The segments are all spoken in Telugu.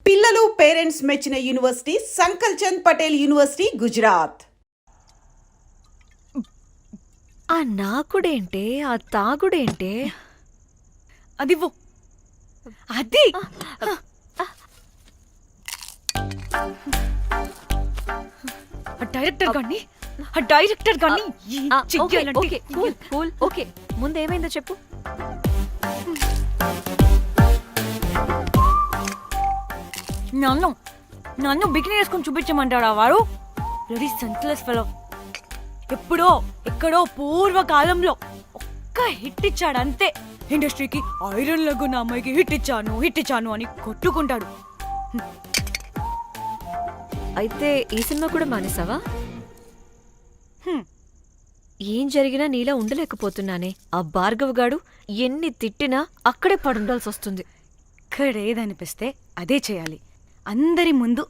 పిల్లలు పేరెంట్స్ మెచ్చిన యూనివర్సిటీ సంకల్ చంద్ పటేల్ యూనివర్సిటీ గుజరాత్. ఆ నాకుడేంటే ఆ తాగుడేంటే అదివ్వు అది డైరెక్టర్ గాని ఓకే ముందేమైందో చెప్పు. నన్ను బికినీ వేసుకొని చూపించమంటాడా వాడు? Ready senseless fellow. ఎప్పుడో ఎక్కడో పూర్వకాలంలో ఒక్క హిట్ ఇచ్చాడు అంతే. ఇండస్ట్రీకి ఐరన్ లెగ్ నా అమ్మాయికి హిట్ ఇచ్చాను అని కొట్టుకుంటాడు. అయితే ఈ సినిమా కూడా మానేసావా? ఏం జరిగినా నీలా ఉండలేకపోతున్నానే. ఆ భార్గవ్ గాడు ఎన్ని తిట్టినా అక్కడే పడుండాల్సి వస్తుంది. ఇక్కడేదనిపిస్తే అదే చేయాలి. అందరి ముందు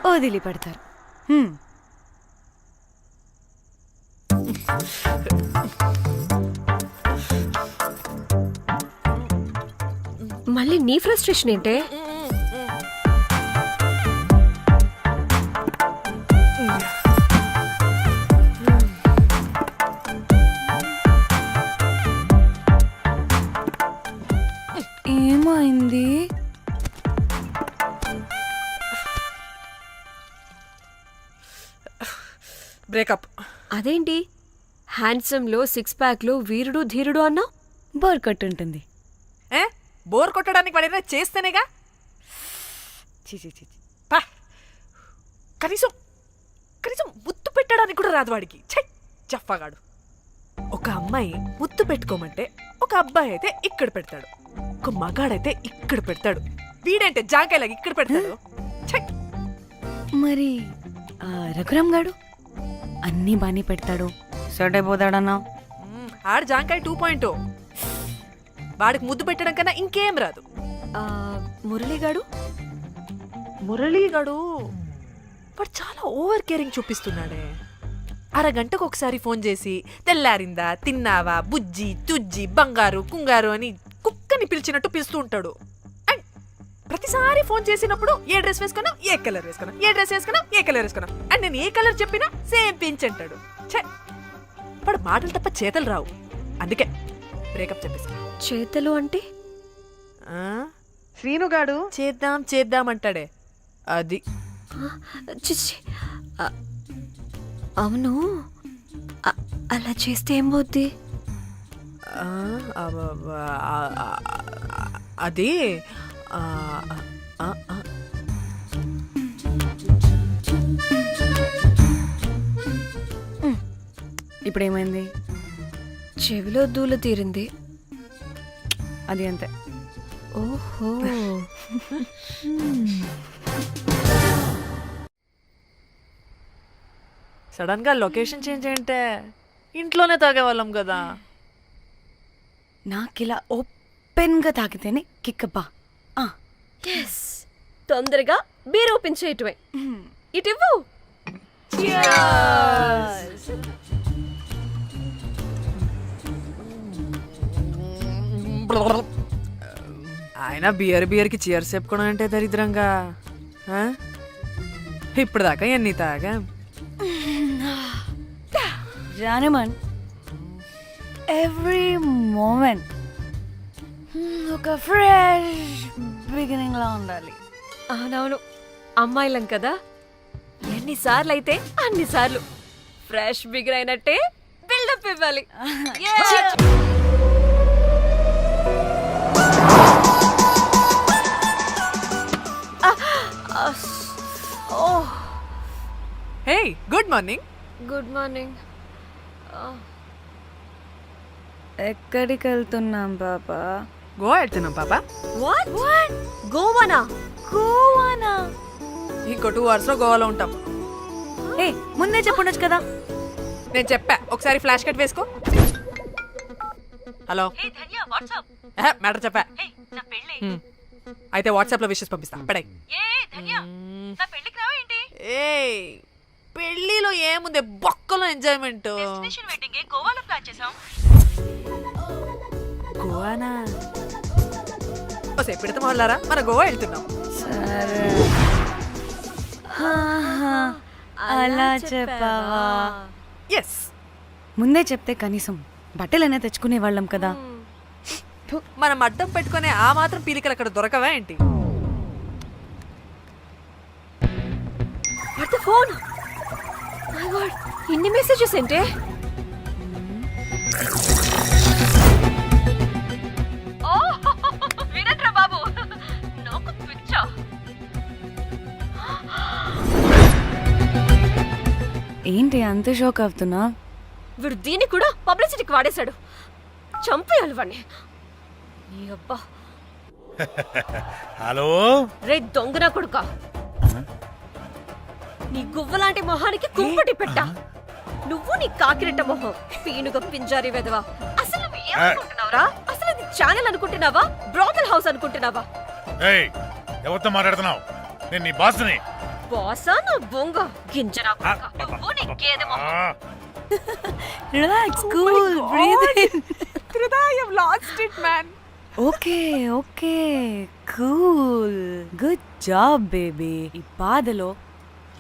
వదిలిపెడతారు. మళ్ళీ నీ ఫ్రస్ట్రేషన్ ఏంటే? ఏమైంది? బ్రేకప్. అదేంటి హ్యాండ్సమ్ లో సిక్స్ ప్యాక్ లో వీరుడు ధీరుడు అన్నా? బోర్ కట్ ఉంటుంది. బోర్ కొట్టడానికి వాడైనా చేస్తేనేగా. పా. కనీసం ముద్దు పెట్టడానికి కూడా రాదు వాడికి. జఫాగాడు. ఒక అమ్మాయి ముద్దు పెట్టుకోమంటే ఒక అబ్బాయి అయితే ఇక్కడ పెడతాడు, ఒక మగాడైతే ఇక్కడ పెడతాడు. వీడంటే జాంకాయలాగా ఇక్కడ పెడతాడు. మరి రఘురామ్ గాడు అన్నీ బానే పెడతాడు, సర్డే పోతాడన్నా. ఆడు జాంకాయ 2.0. వాడికి ముద్దు పెట్టడం కన్నా ఇంకేం రాదు. మురళీగాడు వాడు చాలా ఓవర్ కేరింగ్ చూపిస్తున్నాడే. అరగంటకు ఒకసారి ఫోన్ చేసి తెల్లారిందా, తిన్నావా, బుజ్జి, తుజ్జి, బంగారు, కుంగారు అని కుక్కని పిలిచినట్టు పిలుస్తూ ఉంటాడు. అండ్ ప్రతిసారి ఫోన్ చేసినప్పుడు ఏ డ్రెస్ వేసుకున్నావు, ఏ కలర్ వేసుకున్నావు, ఏ డ్రెస్ వేసుకున్నావు, ఏ కలర్ వేసుకున్నావు అండ్ నేను ఏ కలర్ చెప్పినా సేమ్ పించ్ అంటాడు. వాడు మాటలు తప్ప చేతలు రావు. అందుకే బ్రేకప్ చెప్పేసి. చేతలు అంటే శ్రీనుగాడు చేద్దాం అంటాడే అది. చిచ్చి. అవును, అలా చేస్తే ఏమవుద్ది? అది ఇప్పుడు ఏమైంది? చెవిలో దూల తీరింది. అది అంతే. ఓహో. సడన్ గా లొకేషన్ చేంజ్ అంటే ఇంట్లోనే తాగేవాళ్ళం కదా. నాకిలా ఓపెన్ గా తాగితేనే కిక్కబ్బా. తొందరగా బీర్ ఓపెన్ చేయటమే. ఇటివ్వు. ఆయన బియర్కి చీర్స్ చెప్పుకోవడం అంటే దరిద్రంగా. ఇప్పుడు దాకా ఎన్ని తాగా జానమన్. ఎవ్రీ మూమెంట్ ఒక ఫ్రెష్ బిగినింగ్ లా ఉండాలి. అవునవును, అమ్మాయిలం కదా, ఎన్నిసార్లు అయితే అన్నిసార్లు ఫ్రెష్ బిగిన్ అయినట్టే బిల్డప్ ఇవ్వాలి. హే, గుడ్ మార్నింగ్. Good morning. ఎక్కడికి వెళ్తున్నాం పాపా? గోవా వెళ్తున్నాం పాపా. వాట్? గోవానా? ఇంకో 2 hours లో గోవాలో ఉంటాం. ఏ ముందే చెప్పుండొచ్చు కదా. నేను చెప్పా, ఒకసారి ఫ్లాష్ కట్ వేసుకో. హలో మ్యాటర్ చెప్పా. అయితే వాట్సాప్ లో విషెస్ పంపిస్తా. పడాయి. పెళ్లిలో ఏముంది, బొక్కలో ఎంజాయ్మెంట్. గోవానా? ఓసే పెడతాం వాళ్ళారా మన గోవా వెళ్తున్నాం. సరే అలా చెప్పావా? ఎస్, ముందే చెప్తే కనీసం బట్టలైనా తెచ్చుకునే వాళ్ళం కదా. మనం అడ్డం పెట్టుకునే ఆ మాత్రం పీలికలు అక్కడ దొరకవా ఏంటి? What the phone? My God, ఇన్ని మెసేజెస్ ఏంటే? వీరేంద్ర బాబు, నాకు పిచ్చా. ఏంటి అంత షోక్ అవుతున్నా? వీడు దీన్ని కూడా పబ్లిసిటీకి వాడేశాడు. చంపేయాలి వాడిని. నీ అబ్బా. హలో రే దొంగన కొడుకా, నీ గువ్వలాంటి మొహానికి కుంపటి పెట్టా. నువ్వు నీ కాకిరెట్ట మొహం, పీనుగ పింజారి వెదవా. అసలు నువ్వు ఏమనుకుంటున్నావురా? అసలు ఇది ఛానల్ అనుకుంటున్నావా, బ్రోకల్ హౌస్ అనుకుంటున్నావా? ఏయ్, ఎవరితో మాట్లాడుతున్నావు? నేను నీ బాస్ని. బాసా నా బొంగ గింజరా కొడుకా. నువ్వు నీ గేదె మొహం. Relax, cool, breathe in. I have lost it, man. Okay okay, cool, good job baby. ఈ బాధలో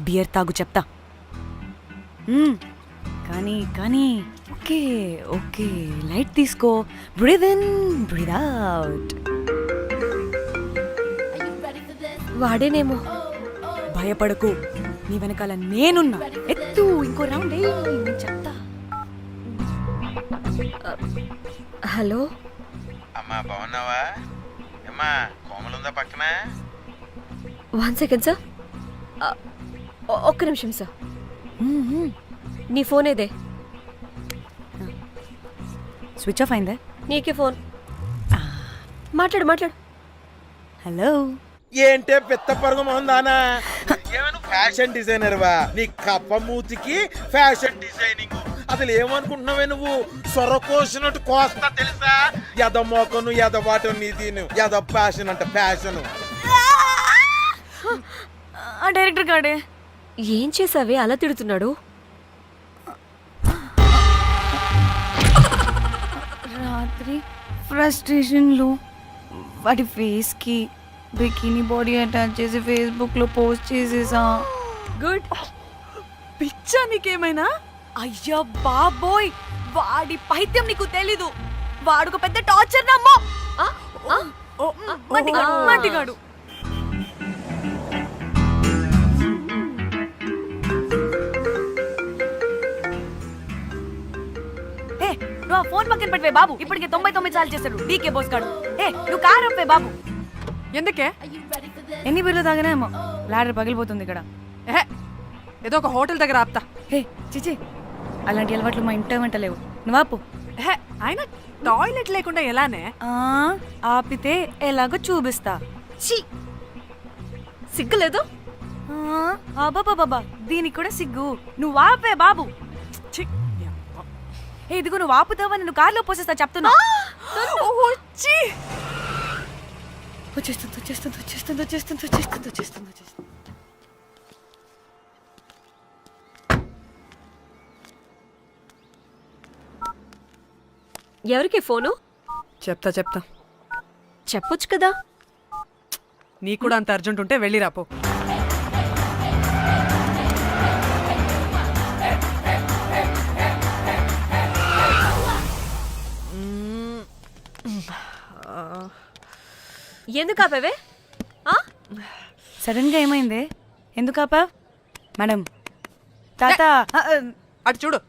బియర్ తాగు చెప్తా. కానీ కానీ ఓకే ఓకే, లైట్ తీసుకో. Breathe in, breathe out. వాడేనేమో. భయపడకు, నీ వెనకాల నేనున్నా. ఎత్తు, ఇంకో రౌండ్ నేను చెప్తా. హలో అమ్మా బాగున్నావా? అమ్మా కోమలుందా పక్కన? 1 సెకండ్ సార్. ఒక్క నిమిషం సార్. నీ ఫోన్ ఏదే? స్విచ్ ఆఫ్ అయిందే. నీకే ఫోన్. మాట్లాడు మాట్లాడు. హలో. ఏంటే పెద్ద పరుగు మొహందానా? ఏమను ఫ్యాషన్ డిజైనర్ వా? నీ కప్ప మూతికి ఫ్యాషన్ డిజైనింగ్. అసలు ఏమనుకుంటున్నావే నువ్వు? సొర కోసినట్టు కోస్తా తెలుసా? ఎద మోకను ఎద వాటను నీదిను ఎద ఫ్యాషన్ అంట ఫ్యాషన్. ఆ డైరెక్టర్ గాడే ఏం చేసావే అలా తిడుతున్నాడు? రాత్రి ఫ్రస్ట్రేషన్లో వాడి ఫేస్కి బికినీ బాడీ అటాచ్ చేసి ఫేస్బుక్లో పోస్ట్ చేసేసా. గుడ్. పిచ్చా నీకేమైనా? అయ్యా బాబోయ్, వాడి పైత్యం నీకు తెలీదు. వాడుకు పెద్ద టార్చర్ నమ్మో. మట్టిగాడు. నువ్వు ఆ ఫోన్ పక్కన పెట్టవే బాబు. ఇప్పటికే 99 సార్లు చేశాడు డీకే బోస్ గాడు. నువ్వు కారు అప్పే బాబు. ఎందుకే? ఎన్ని బిర్లు తాగినాయేమో లాడర్ పగిలిపోతుంది ఇక్కడ. ఏదో ఒక హోటల్ దగ్గర ఆపుతా. చిచి, అలాంటి అలవాట్లు మా ఇంట వెంట లేవు. నువ్వు ఆపు. ఆయన టాయిలెట్ లేకుండా ఎలానే? ఆపితే ఎలాగో చూపిస్తా. ఛీ, సిగ్గులేదు? బాబా, దీనికి కూడా సిగ్గు. నువ్వు ఆపే బాబు. ఇదిగో నువ్వు ఆపుతావా నేను కార్లో పోసేస్తా చెప్తున్నా. వచ్చేస్తుంది. ఎవరికి ఫోను? చెప్తా చెప్పొచ్చు కదా. నీ కూడా అంత అర్జెంట్ ఉంటే వెళ్ళి రాపో. ఎందుకు ఆపేవే? సడన్ గా ఏమైంది? ఎందుకు ఆపా? మేడం, తాత అటు చూడు.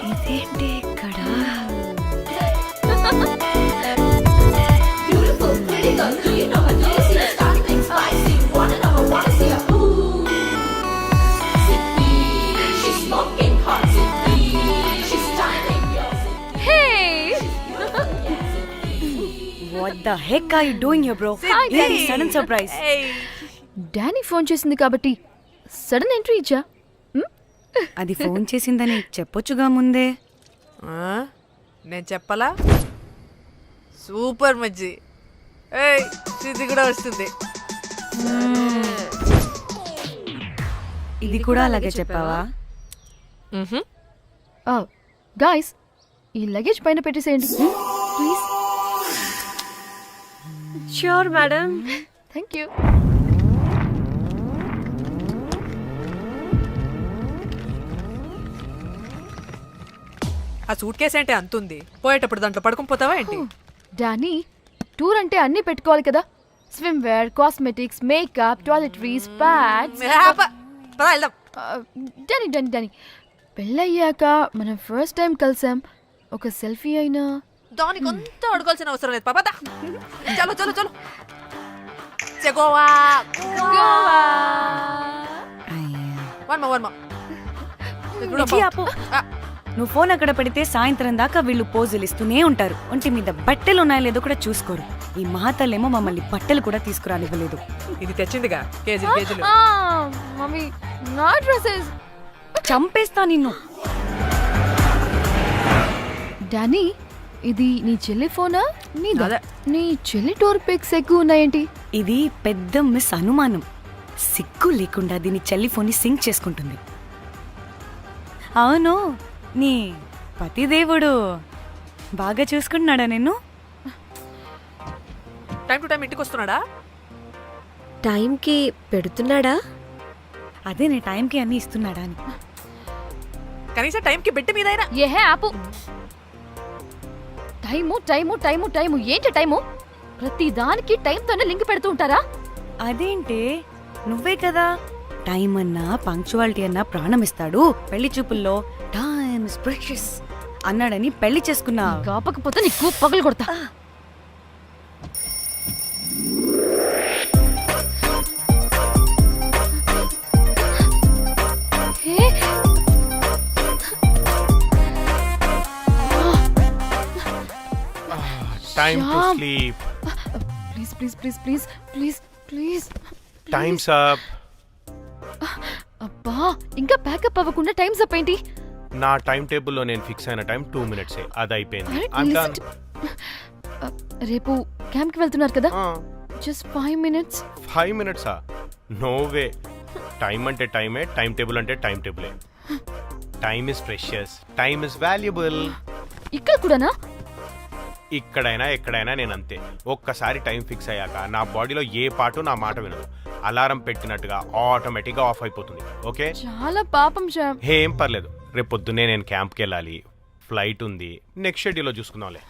ఇదేంటి ఇక్కడ? What the heck are you doing here, bro? Hi, ఏంటి సడన్ సర్ప్రైజ్? డానీ ఫోన్ చేసింది కాబట్టి సడన్ ఎంట్రీ ఇచ్చా అది ఫోన్ చేసిందని చెప్పొచ్చుగా ముందే. ఆ? నేను చెప్పలా సూపర్ మజ్జి. ఏయ్ శృతి కూడా వస్తుంది. ఇది కూడా అలాగే చెప్పావా? గాయస్ ఈ లగేజ్ పైన పెట్టేసేయండి please. Sure madam. Thank you. ఆ సూట్ కేసు అంటే అంతుంది, పోయేటప్పుడు దాంట్లో పడుకుని పోతావా ఏంటి? డానీ టూర్ అంటే అన్నీ పెట్టుకోవాలి కదా. Swimwear, cosmetics, makeup, toiletries, pads. పదా వెళ్దాం. డానీ డానీ డానీ పెళ్ళయ్యాక మనం ఫస్ట్ టైం కలిసాం, ఒక సెల్ఫీ అయినా. దానికి అంతా అడగాల్సిన అవసరం లేదు పాపా. చలో చలో చలో గోవా. వర్మ మిర్చి ఆపు. నువ్వు ఫోన్ అక్కడ పెడితే సాయంత్రం దాకా వీళ్ళు పోజులు ఇస్తూనే ఉంటారు. ఒంటి మీద బట్టలు ఉన్నాయో లేదో కూడా చూసుకోరు. ఈ మహాతల్లేమో మమ్మల్ని బట్టలు కూడా తీసుకురానివ్వలేదు. ఇది తెచ్చిందిగా కేజీలు కేజీలు. మమ్మీ నా డ్రెస్సెస్. చంపేస్తా నిన్ను. డానీ ఇది నీ చెల్లి ఫోనా నీదా? అదే. నీ చెల్లి టూర్ పిక్స్ ఎక్కువ ఉన్నాయేంటి? ఇది పెద్ద మిస్ అనుమానం. సిగ్గు లేకుండా దీని చెల్లి ఫోన్ని సింక్ చేసుకుంటుంది. అవును, నీ పతిదేవుడు బాగా చూసుకుంటున్నాడా నిన్ను? టైం టు టైం ఇంటికి వస్తున్నాడా? టైంకి పెడుతున్నాడా? అదే నీ టైంకి అన్ని ఇస్తున్నాడా అని. కనీసం టైంకి బెడ్ మీద అయినా. ఏహే ఆపు. టైము టైము టైము టైము ఏంటి టైము? ప్రతి దానికి టైంతోనే లింక్ పెడుతూ ఉంటారా? అదేంటే నువ్వే కదా టైం అన్నా పంక్చువాలిటీ అన్నా ప్రాణం ఇస్తాడు, పెళ్లి చూపుల్లో టైమ్ ఇస్ ప్రెషియస్ అన్నాడని పెళ్లి చేసుకున్నా. కాపకపోతే నీకు పగలు కొడతా. Time to Shyam. sleep. Please please please please please please. Time's up. అబ్బా ఇంకా ప్యాకప్ అవ్వకుండా టైమ్స్ అప్ ఏంటి? నా టైం టేబుల్లో నేను ఫిక్స్ అయిన టైం 2 minutes. అది అయిపోయింది. Alright, I'm listen done. రేపు క్యాంప్కి వెళ్తున్నారు కదా, just 5 minutes. 5 minutes? No way. Time అంటే టైమే, టైం టేబుల్ అంటే టైం టేబులే. Time is precious, time is valuable. ఇక్కడ కూడానా? ఇక్కడైనా ఎక్కడైనా నేను అంతే. ఒక్కసారి టైం ఫిక్స్ అయ్యాక నా బాడీలో ఏ పాటు నా మాట వినదు. అలారం పెట్టినట్టుగా ఆటోమేటిక్గా ఆఫ్ అయిపోతుంది. ఓకే, చాలా పాపం శ్యామ్. ఏం పర్లేదు. రేపు పొద్దున్నే నేను క్యాంప్కి వెళ్ళాలి, ఫ్లైట్ ఉంది. నెక్స్ట్ షెడ్యూల్లో చూసుకుందాంలే.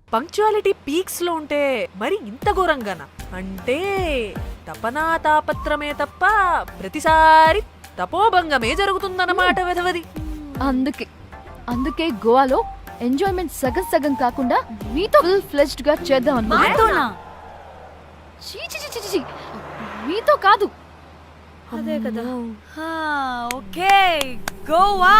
పంక్చువాలిటీ పీక్స్ లో ఉంటే మరి ఇంత ఘోరంగానా? అంటే తపనా తాపత్రమే తప్ప ప్రతిసారి తపోభంగమే జరుగుతుందన్నమాట వెధవది. అందుకే గోవాలో ఎంజాయ్మెంట్ సగం సగం కాకుండా మీతో ఫుల్ ఫ్లెజ్డ్ గా చేద్దాం అనుకున్నా. మాతోనా? చీ చీ చీ చీ చీ. మీతో కాదు. అదే కదా. Okay, Goa.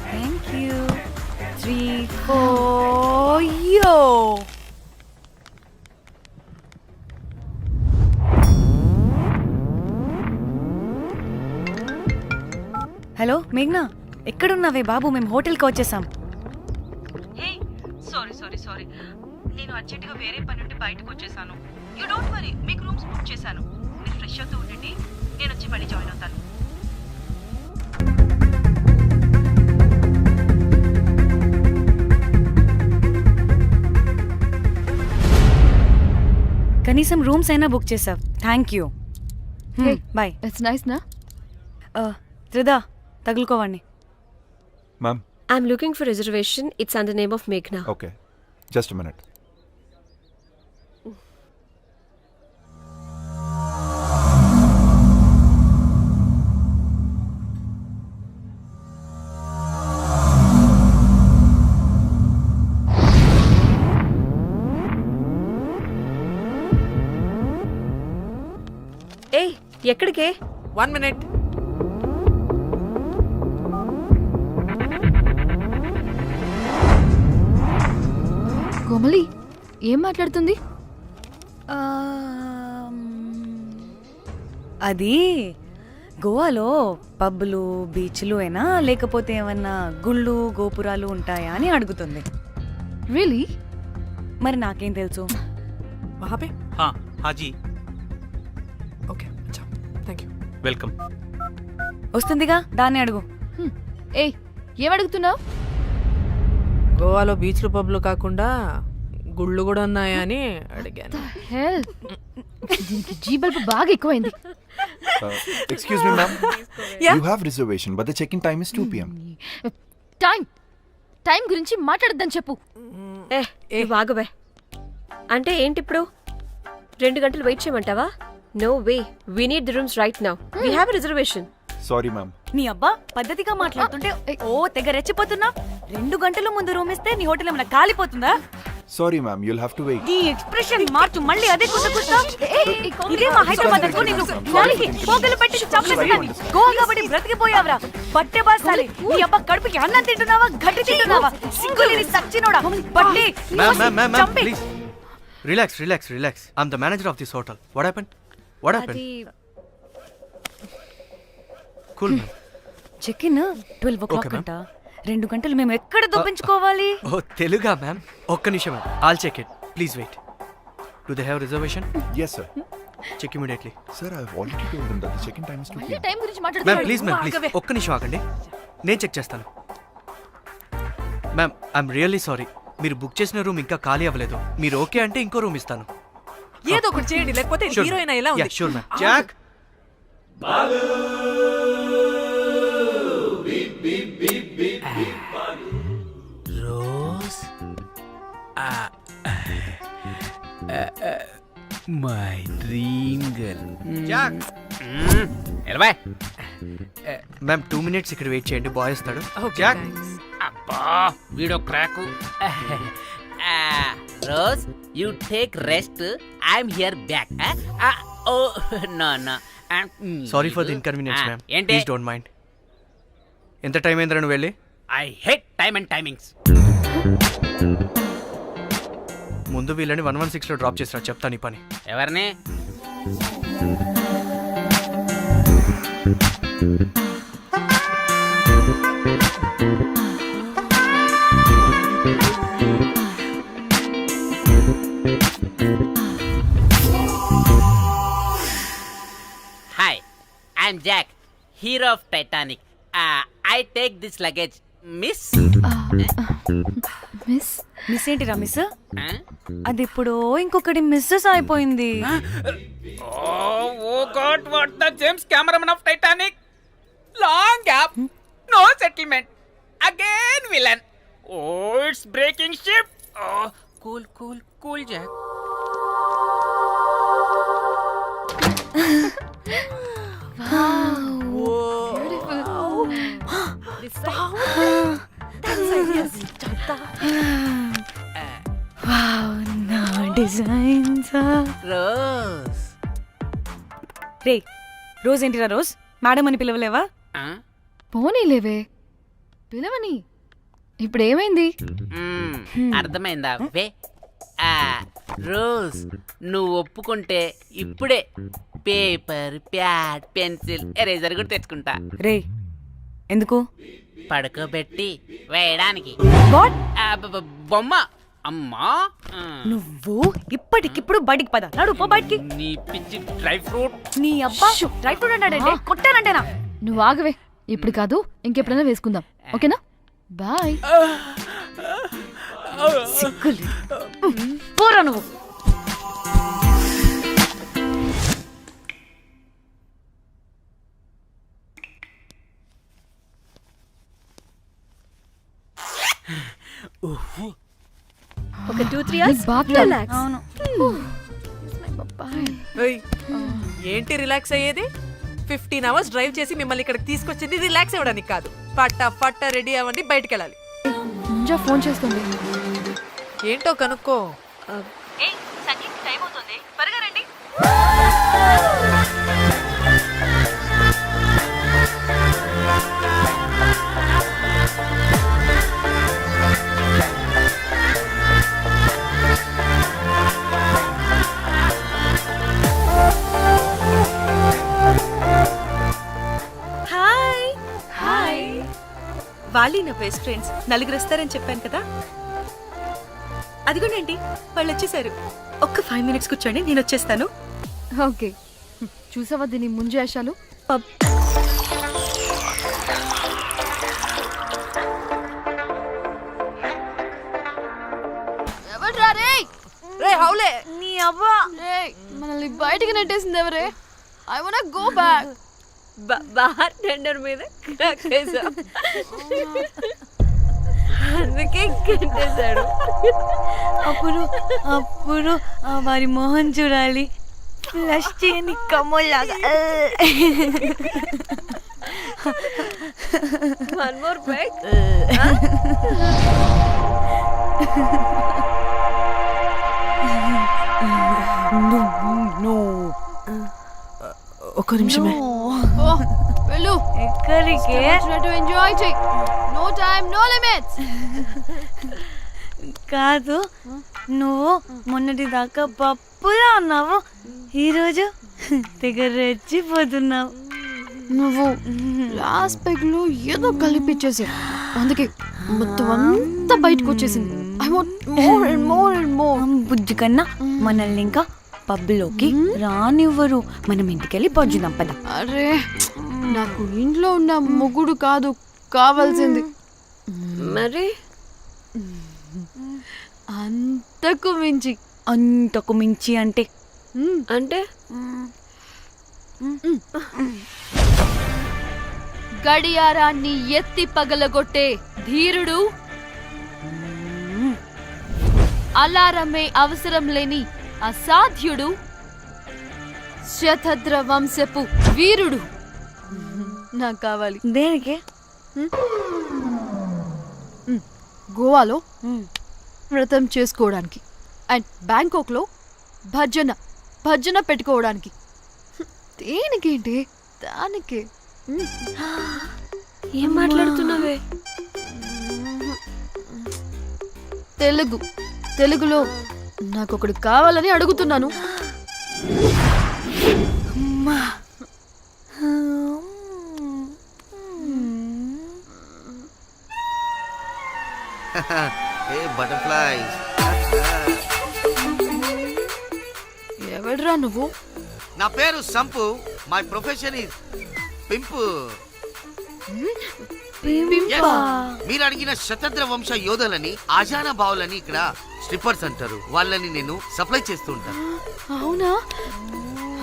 Thank you. 3, 4, yo. Hello మేఘ్నా, ఎక్కడున్నావే బాబు? మేము హోటల్కి వచ్చేసాం. సారీ నేను అర్జెంటుగా వేరే పని నుండి బయటకు వచ్చేసాను. యూ డోంట్ వరీ, మీకు రూమ్స్ బుక్ చేశాను. మీరు ఫ్రెష్ అవుతూ ఉండండి, నేను వచ్చి మళ్ళీ జాయిన్ అవుతాను. కనీసం రూమ్స్ అయినా బుక్ చేసావు. Thank you. Hey. Bye. It's nice నా? త్రిదా తగులుకోవండి. Ma'am I'm looking for reservation. It's under name of మేఘ్నా. Okay just minute. ఏయ్, ఎక్కడికే? 1 minute. కోమలి ఏం మాట్లాడుతుంది? అది గోవాలో పబ్బులు బీచ్లు అయినా లేకపోతే ఏమన్నా గుళ్ళు గోపురాలు ఉంటాయా అని అడుగుతుంది. రియలీ? మరి నాకేం తెలుసు? वहाँ पे? हाँ जी ओके अच्छा थैंक यू. वेलकम. వస్తుందిగా, దాన్ని అడుగు. ఏయ్, ఏం అడుగుతున్నావు? గోవాలో బీచ్లు పబ్లు కాకుండా గుళ్ళు కూడా ఉన్నాయా అని అడిగాను. హెల్, దీనికి జీ బల్బ్ బాగా ఎక్కువైంది. Excuse me ma'am, you have reservation but the check in time is 2 PM. Time గురించి మాట్లాడద్దని చెప్పు. వాగవే. అంటే ఏంటి ఇప్పుడు 2 గంటలు వెయిట్ చేయమంటావా? No way, we need the rooms right now. We have reservation. Sorry ma'am. నీ అబ్బా పద్ధతిగా మాట్లాడుతుంటే ఓ తెగ రెచ్చిపోతున్నా. 2 గంటల ముందు రూమ్ ఇస్తే నీ హోటల్ ఏమైనా కాలిపోతుందా? Sorry ma'am, you'll have to wait. నీ ఎక్స్ప్రెషన్ మార్చు, మళ్ళీ అదే కుసకుస్తా. ఇదే మా హైదరాబాద్ అనుకో, నిన్ను గాలికి పోగలు పెట్టి చంపేస్తాను. గోవా కాబట్టి బ్రతికిపోయావరా బట్టే బాసాలి. నీ అబ్బా కడుపుకి అన్నం తింటున్నావా, గడ్డి తింటున్నావా? సింగులేని సచ్చినోడా బట్టే. Ma'am, please. Relax. I'm the manager of this hotel. What happened? అది Cool, ma'am. Check in 12 o'clock Okay, ma'am. అంట. 2 గంటలు మేము ఎక్కడ దొప్పించుకోవాలి? Oh, Teluga, ma'am. ఒక్క నిమిషం, ma'am. I'll check it. Please wait. Do they have reservation? Yes sir. Check immediately. Sir, I have already told them that the check in time is 2 PM. Time గురించి Ma'am, మాట్లాడుతున్నాడు. please. ఒక్క నిమిషం ఆగండి. నేను చెక్ చేస్తాను. Ma'am, I'm really sorry. మీరు బుక్ చేసిన రూమ్ ఇంకా ఖాళీ అవ్వలేదు. మీరు ఓకే అంటే ఇంకో రూమ్ ఇస్తాను. ఏదో ఒకటి చేయండి, లేకపోతే హీరోయిన్ ఎలా ఉంది? Sure ma'am. Jack, Rose my dream girl. Jack. ఎలవా మ్యామ్ 2 minutes ఇక్కడ వెయిట్ చేయండి, బాయ్ వస్తాడు. Okay, Jack. thanks. అబ్బా వీడో crack. Rose you take rest, I'm here back. Oh no no. Sorry for the inconvenience ma'am. ఏంటి? Please don't mind. ఎంత టైం అయిందిరా నువ్వు వెళ్ళి? I hate time and timings. ముందు వీళ్ళని 116లో డ్రాప్ చేసిరా, చెప్తాను ఈ పని. ఎవరిని? Hi, I'm Jack, hero of Titanic. I take this luggage miss. Miss ఏంటిరా మిస్? అది ఇప్పుడు ఇంకొకటి మిస్సెస్ అయిపోయింది. Oh God, what the James cameraman of Titanic. Long gap, no settlement, again villain. Oh it's breaking ship. Cool cool cool Jack. Rose. రే రోజ్ ఏంటిరా రోజ్? మేడం అని పిలవలేవా? పోనీలేవే, పిలవని. ఇప్పుడు ఏమైంది? అర్థమైందా? వే రోజ్, నువ్వు ఒప్పుకుంటే ఇప్పుడే పేపర్, ప్యాడ్, పెన్సిల్, ఎరేజర్ కూడా తెచ్చుకుంటా. రే ఎందుకు? పడుకోబెట్టి వేయడానికి. వాట్? బొమ్మ. అమ్మా, నువ్వు ఇప్పటికిప్పుడు బయటికి పద. నడు పో బయటికి. నీ పిచ్చి డ్రై ఫ్రూట్. నీ అబ్బా డ్రై ఫ్రూట్ అన్నాడంటే కొట్టానంటేనా? నువ్వు ఆగవే, ఇప్పుడు కాదు ఇంకెప్పుడైనా వేసుకుందాం, ఓకేనా? బాయ్. సిగ్గులు పోరా నువ్వు. ఒక 2-3 అవర్స్ రిలాక్స్. అవును. ఏయ్, ఏంటి రిలాక్స్ అయ్యేది? 15 అవర్స్ డ్రైవ్ చేసి మిమ్మల్ని ఇక్కడికి తీసుకొచ్చింది రిలాక్స్ అవ్వడానికి కాదు. పట్ట రెడీ అవ్వండి, బయటికి వెళ్ళాలి. ముంజా ఫోన్ చేస్తుంది. ఏంటో కనుక్కో. టైం అవుతుంది, త్వరగా రండి. హాయ్. హాయ్. వాళ్ళు నా బెస్ట్ ఫ్రెండ్స్. నలుగురు వస్తారని చెప్పాను కదా, అదిగోనండి వాళ్ళు వచ్చేసారు. ఒక్క 5 minutes కూర్చోండి, నేను వచ్చేస్తాను. ఓకే, చూసావా దీని ముంజేషాలు? ఎవడ్రా రే? రే హౌలే, నీ అవ్వ మనల్ని బయటికి నెట్టేసింది ఎవరే? I want go back. Bar tender మీద క్రాకేసా, అందుకే కట్టేశాడు. అప్పుడు వారి మొహం చూడాలి, ఫ్లష్ చేయని కమ్మలాగా. One more back. ఒక్క నిమిషమే. వెళ్ళు. ఎక్కడికే? ఎంజాయ్ చెయ్. No time, no limits. కాదు, నువ్వు మొన్నటి దాకా పప్పులా ఉన్నావు, ఈరోజు తెగ రెచ్చిపోతున్నావు. నువ్వు లాస్ట్ పెగ్ లో ఏదో కలిపిచ్చేసి, అందుకే మొత్తం అంతా బయటకు వచ్చేసింది. I want more and more and more. బుజ్జి కన్నా మనల్ని ఇంకా పబ్లోకి రానివ్వరు. మనం ఇంటికెళ్ళి పొంచుదాం పద. అరే, నాకు ఇంట్లో ఉన్న మొగుడు కాదు కావాల్సింది. మరి అంతకు మించి. అంతకు మించి అంటే అంటే గడియారాన్ని ఎత్తి పగలగొట్టే ధీరుడు, అలారమే అవసరం లేని అసాధ్యుడు, శతద్ర వంశపు వీరుడు నాకు కావాలి. దేనికి? గోవాలో వ్రతం చేసుకోవడానికి అండ్ బ్యాంకాక్లో భజన పెట్టుకోవడానికి. దేనికేంటి? దానికి. ఏం మాట్లాడుతున్నావే? తెలుగులో నాకొకడు కావాలని అడుగుతున్నాను. బటర్ఫ్లైస్. ఎవడ్రా నువ్వు? నా పేరు Sampu. My profession is pimp. మీరు అడిగిన శతద్ర వంశ యోధులని, ఆజానా బావులని ఇక్కడ స్ట్రిప్పర్స్ అంటారు. వాళ్ళని నేను సప్లై చేస్తూ ఉంటాను. అవునా?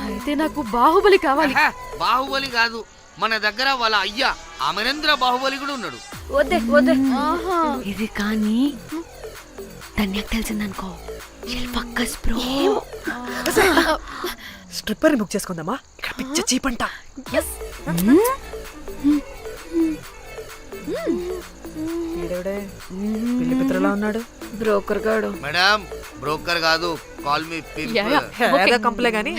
అయితే నాకు బాహుబలి కావాలి. బాహుబలి కాదు, మన దగ్గర వాళ్ళ అయ్యా అమరేంద్ర బాహుబలి కూడా ఉన్నాడు. వద్దే. ఇది కానీ ధన్యకు తెలిసిందనుకో, పక్కస్ బ్రో. స్ట్రిప్పర్ బుక్ చేసుకుందామా? ఇక్కడ పిచ్చ చీపంట. పిల్లి పిత్రలా ఉన్నాడు. బ్రోకర్ గాడు. మేడం, బ్రోకర్ కాదు, కాల్ మీ పింప్. కంపలే గాని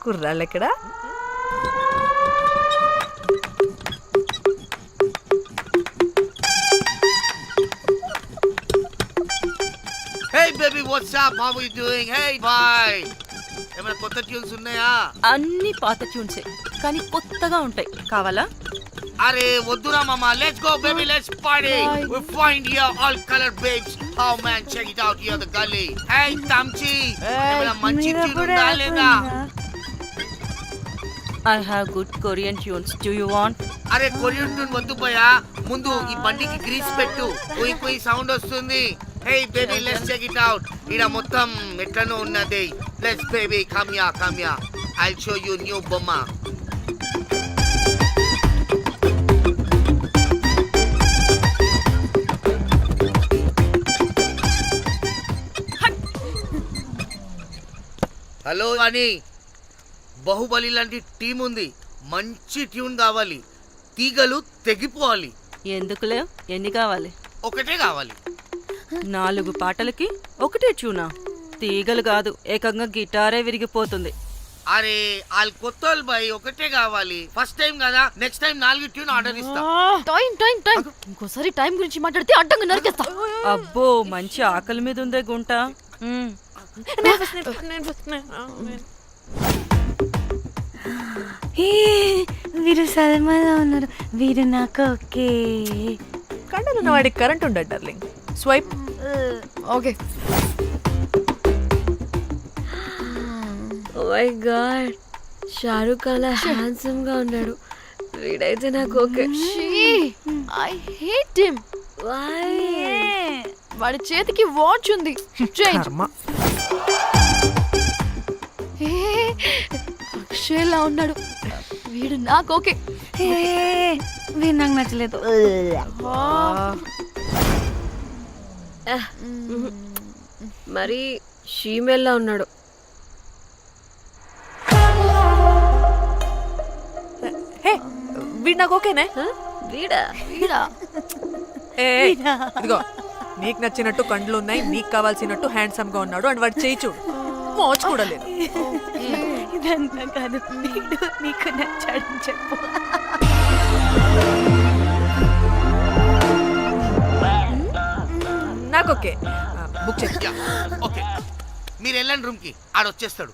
కుర్రాళ్ళు ఎక్కడ? Hey baby, what's up? How are you doing? Hey bye. ఏమైనా కొత్త ట్యూన్స్ ఉన్నాయా? అన్ని పాత ట్యూన్సే, కానీ కొత్తగా ఉంటాయి. కావాలా? అరే వద్దురా మామా. Let's go baby, let's party. We find here all color babes. Oh man, check it out here the gully. Hey Tamchi, ఏమైనా మంచి ట్యూన్ ఉందా లేదా? I have good Korean tunes. Do you want? అరే కొరియన్ ట్యూన్ వద్దు పోయా, ముందు ఈ బండికి గ్రీస్ పెట్టు. కొయి కొయి సౌండ్ వస్తుంది. Hey baby, let's check it out. ఇడ మొత్తం ఎట్లనో ఉన్నది. Let's baby, come here. I'll show you new బొమ్మ. హలో అని బాహుబలి లాంటి టీం ఉంది, మంచి ట్యూన్ కావాలి, తీగలు తెగిపోవాలి. ఎందుకులే, ఎన్ని కావాలి? ఒకటే కావాలి. 4 పాటలకి ఒకటే ట్యూనా? తీగలు కాదు, ఏకంగా గిటారే విరిగిపోతుంది. అరే వాళ్ళు కొత్త వాళ్ళు బాయ్, ఒకటే కావాలి. ఫస్ట్ టైం కదా, నెక్స్ట్ టైం 4 ట్యూన్ ఆర్డర్ ఇస్తా. టైం టైం టైం ఇంకోసారి టైం గురించి మాట్లాడితే అడ్డంగా నరికేస్తా. అబ్బో, మంచి ఆకలి మీద ఉందే గుంట. వీరు సల్మాలో ఉన్నారు, వీరు నాకు ఓకే. కండలున్న వాడికి కరెంట్ ఉండడు darling. Swipe. Okay. Oh my God, Shahrukh అలా హ్యాండ్సమ్ గా ఉన్నాడు. వీడైతే నాకు ఓకే. I hate him. వాడి చేతికి వాచ్ ఉంది. చేంజ్. అక్షయ్లా ఉన్నాడు. వీడు నాకు ఓకే. వీరు నాకు నచ్చలేదు. మరి షీమేల్లా ఉన్నాడు. హే, వీడు నాకు ఓకేనే. వీడా? వీడా? ఇదిగో, నీకు నచ్చినట్టు కండ్లు ఉన్నాయి, నీకు కావాల్సినట్టు హ్యాండ్సమ్ గా ఉన్నాడు, అండ్ వాడు చేయి చూడు, మోచు కూడా లేదు. ఇదంతా కాదు, వీడు నీకు నచ్చాడని చెప్పు. నాకు ఓకే. బుక్ చేసి. ఓకే, మీరు వెళ్ళండి రూమ్ కి, ఆడొచ్చేస్తాడు.